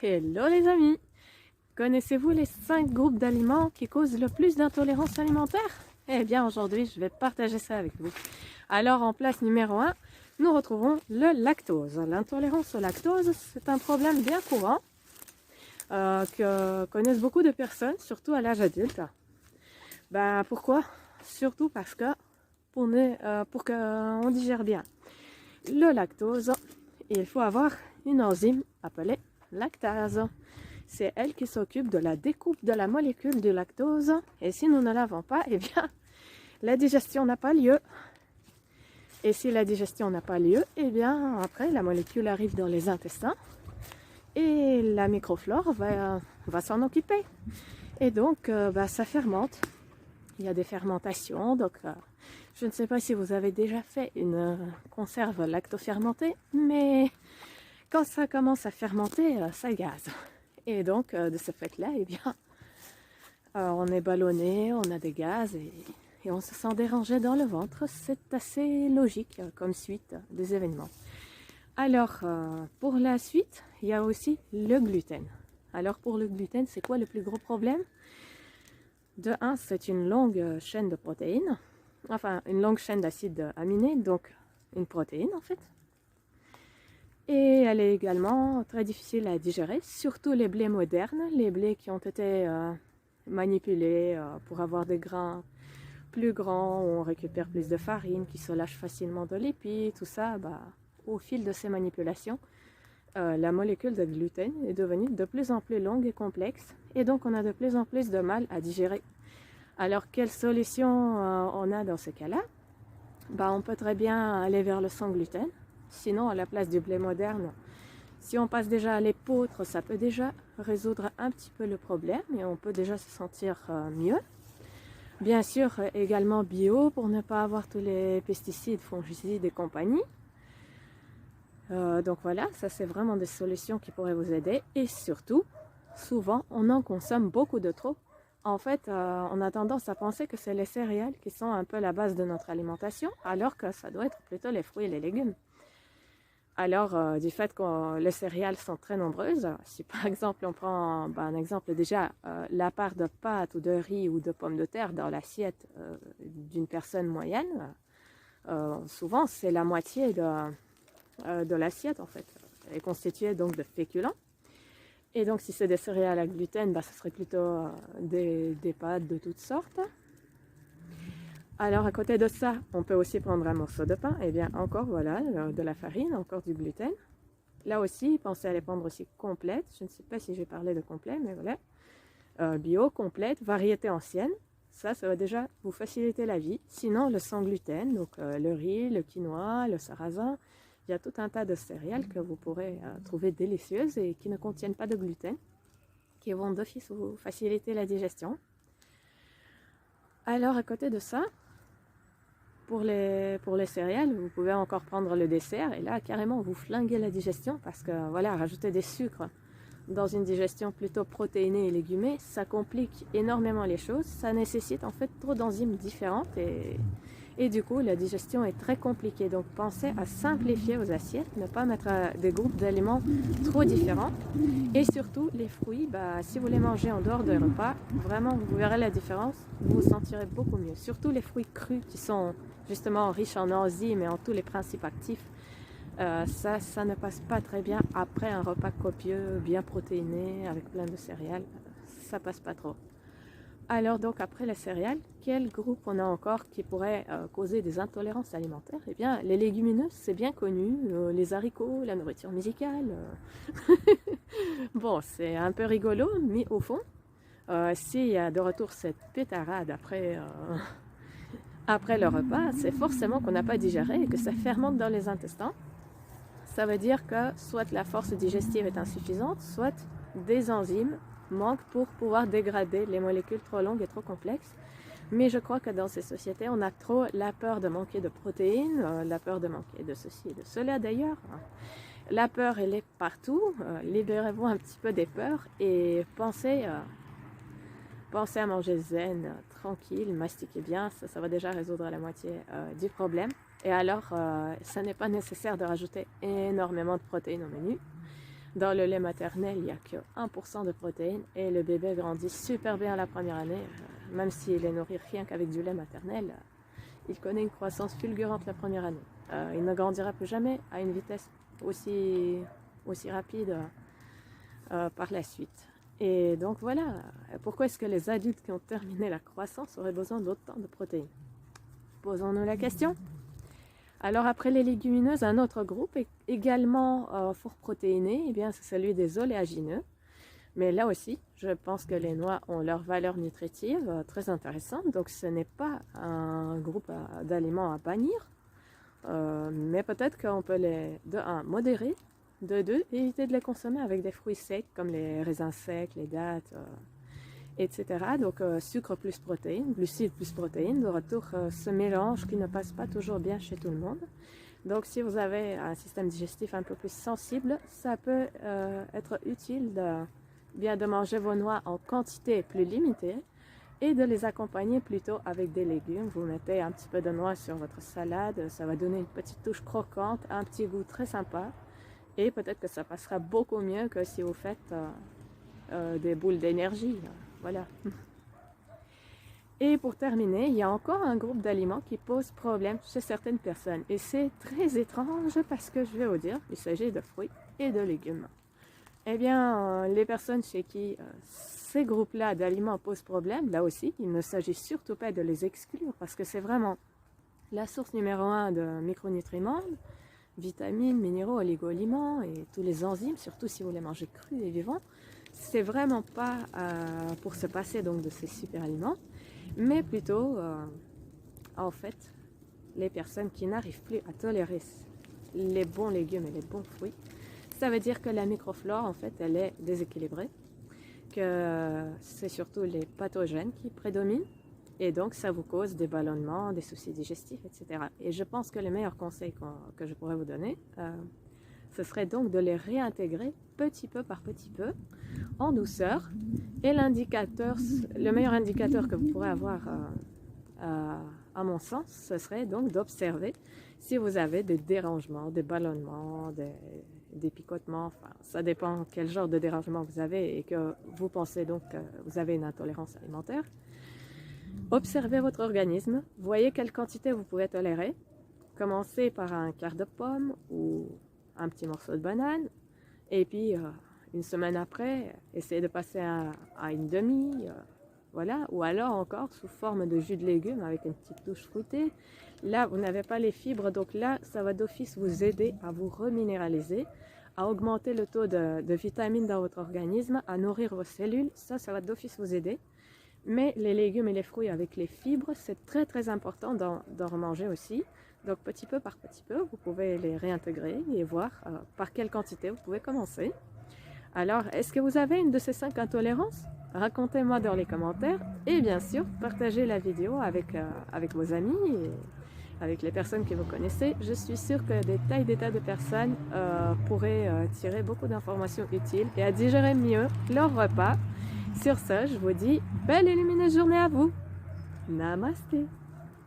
Hello les amis! Connaissez-vous les 5 groupes d'aliments qui causent le plus d'intolérance alimentaire? Eh bien aujourd'hui je vais partager ça avec vous. Alors en place numéro 1, nous retrouvons le lactose. L'intolérance au lactose, c'est un problème bien courant que connaissent beaucoup de personnes, surtout à l'âge adulte. Pourquoi? Surtout parce que pour qu'on digère bien le lactose, il faut avoir une enzyme appelée lactase. C'est elle qui s'occupe de la découpe de la molécule du lactose. Et si nous ne l'avons pas, eh bien, la digestion n'a pas lieu. Et si la digestion n'a pas lieu, eh bien, après, la molécule arrive dans les intestins et la microflore va s'en occuper. Et donc, ça fermente. Il y a des fermentations. Donc, je ne sais pas si vous avez déjà fait une conserve lactofermentée, mais quand ça commence à fermenter, ça gaze. Et donc, de ce fait-là, eh bien, on est ballonné, on a des gaz et on se sent dérangé dans le ventre. C'est assez logique comme suite des événements. Alors, pour la suite, il y a aussi le gluten. Alors, pour le gluten, c'est quoi le plus gros problème? De 1, c'est une longue chaîne de protéines, enfin, une longue chaîne d'acides aminés, donc une protéine en fait. Et elle est également très difficile à digérer, surtout les blés modernes, les blés qui ont été manipulés pour avoir des grains plus grands, où on récupère plus de farine, qui se lâche facilement de l'épi, tout ça, au fil de ces manipulations, la molécule de gluten est devenue de plus en plus longue et complexe, et donc on a de plus en plus de mal à digérer. Alors quelle solution on a dans ce cas-là? On peut très bien aller vers le sans gluten. Sinon, à la place du blé moderne, si on passe déjà à l'épeautre, ça peut déjà résoudre un petit peu le problème et on peut déjà se sentir mieux. Bien sûr, également bio pour ne pas avoir tous les pesticides, fongicides et compagnie. Donc voilà, ça c'est vraiment des solutions qui pourraient vous aider. Et surtout, souvent, on en consomme beaucoup de trop. En fait, on a tendance à penser que c'est les céréales qui sont un peu la base de notre alimentation, alors que ça doit être plutôt les fruits et les légumes. Alors, du fait que les céréales sont très nombreuses, si par exemple on prend un exemple déjà, la part de pâtes ou de riz ou de pommes de terre dans l'assiette d'une personne moyenne, souvent c'est la moitié de l'assiette en fait. Elle est constituée donc de féculents. Et donc si c'est des céréales à gluten, ce serait plutôt des pâtes de toutes sortes. Alors à côté de ça, on peut aussi prendre un morceau de pain, et bien encore voilà, de la farine, encore du gluten. Là aussi, pensez à les prendre aussi complètes, je ne sais pas si j'ai parlé de complet, mais voilà. Bio, complète, variété ancienne, ça va déjà vous faciliter la vie. Sinon, le sans gluten, donc le riz, le quinoa, le sarrasin, il y a tout un tas de céréales que vous pourrez trouver délicieuses et qui ne contiennent pas de gluten, qui vont d'office vous faciliter la digestion. Alors à côté de ça, pour les céréales, vous pouvez encore prendre le dessert et là carrément vous flinguez la digestion parce que voilà, rajouter des sucres dans une digestion plutôt protéinée et léguminée, ça complique énormément les choses, ça nécessite en fait trop d'enzymes différentes et du coup la digestion est très compliquée. Donc pensez à simplifier vos assiettes, ne pas mettre des groupes d'aliments trop différents et surtout les fruits, si vous les mangez en dehors des repas, vraiment vous verrez la différence, vous vous sentirez beaucoup mieux. Surtout les fruits crus qui sont justement riches en enzymes et en tous les principes actifs. Ça ne passe pas très bien après un repas copieux, bien protéiné, avec plein de céréales. Ça passe pas trop. Alors donc après les céréales, quel groupe on a encore qui pourrait causer des intolérances alimentaires? Eh bien les légumineuses, c'est bien connu, les haricots, la nourriture musicale. Bon, c'est un peu rigolo, mais au fond, s'il y a de retour cette pétarade après le repas, c'est forcément qu'on n'a pas digéré et que ça fermente dans les intestins. Ça veut dire que soit la force digestive est insuffisante, soit des enzymes manquent pour pouvoir dégrader les molécules trop longues et trop complexes. Mais je crois que dans ces sociétés, on a trop la peur de manquer de protéines, la peur de manquer de ceci et de cela d'ailleurs. La peur, elle est partout. Libérez-vous un petit peu des peurs et pensez à manger zen, tranquille, mastiquez bien, ça va déjà résoudre la moitié du problème. Et alors, ça n'est pas nécessaire de rajouter énormément de protéines au menu. Dans le lait maternel, il n'y a que 1% de protéines et le bébé grandit super bien la première année. Même s'il est nourri rien qu'avec du lait maternel, il connaît une croissance fulgurante la première année. Il ne grandira plus jamais à une vitesse aussi rapide par la suite. Et donc voilà, pourquoi est-ce que les adultes qui ont terminé la croissance auraient besoin d'autant de protéines? Posons-nous la question. Alors après les légumineuses, un autre groupe est également fort protéiné, eh bien c'est celui des oléagineux. Mais là aussi, je pense que les noix ont leur valeur nutritive très intéressante. Donc ce n'est pas un groupe d'aliments à bannir, mais peut-être qu'on peut les, de un, modérer, de deux, éviter de les consommer avec des fruits secs comme les raisins secs, les dattes, etc. Donc sucre plus protéines, glucides plus protéines, de retour ce mélange qui ne passe pas toujours bien chez tout le monde. Donc si vous avez un système digestif un peu plus sensible, ça peut être utile de manger vos noix en quantité plus limitée et de les accompagner plutôt avec des légumes. Vous mettez un petit peu de noix sur votre salade, ça va donner une petite touche croquante, un petit goût très sympa et peut-être que ça passera beaucoup mieux que si vous faites des boules d'énergie. Voilà. Et pour terminer, il y a encore un groupe d'aliments qui pose problème chez certaines personnes. Et c'est très étrange parce que je vais vous dire, il s'agit de fruits et de légumes. Eh bien, les personnes chez qui ces groupes-là d'aliments posent problème, là aussi, il ne s'agit surtout pas de les exclure parce que c'est vraiment la source numéro 1 de micronutriments, vitamines, minéraux, oligo-éléments et tous les enzymes, surtout si vous les mangez crus et vivants. C'est vraiment pas pour se passer donc de ces super aliments, mais plutôt en fait les personnes qui n'arrivent plus à tolérer les bons légumes et les bons fruits. Ça veut dire que la microflore en fait elle est déséquilibrée, que c'est surtout les pathogènes qui prédominent et donc ça vous cause des ballonnements, des soucis digestifs, etc. Et je pense que le meilleur conseil que je pourrais vous donner, ce serait donc de les réintégrer petit peu par petit peu, en douceur. Et le meilleur indicateur que vous pourrez avoir, à mon sens, ce serait donc d'observer si vous avez des dérangements, des ballonnements, des picotements. Enfin, ça dépend quel genre de dérangement vous avez et que vous pensez donc que vous avez une intolérance alimentaire. Observez votre organisme, voyez quelle quantité vous pouvez tolérer. Commencez par un quart de pomme ou un petit morceau de banane et puis une semaine après essayez de passer à une demi, voilà, ou alors encore sous forme de jus de légumes avec une petite touche fruitée. Là vous n'avez pas les fibres, donc là ça va d'office vous aider à vous reminéraliser, à augmenter le taux de vitamines dans votre organisme, à nourrir vos cellules. Ça va d'office vous aider. Mais les légumes et les fruits avec les fibres, c'est très très important d'en remanger aussi. Donc petit peu par petit peu, vous pouvez les réintégrer et voir par quelle quantité vous pouvez commencer. Alors, est-ce que vous avez une de ces 5 intolérances? Racontez-moi dans les commentaires et bien sûr, partagez la vidéo avec vos amis et avec les personnes que vous connaissez. Je suis sûre que des tas et des tas de personnes pourraient tirer beaucoup d'informations utiles et à digérer mieux leur repas. Sur ce, je vous dis belle et lumineuse journée à vous. Namasté.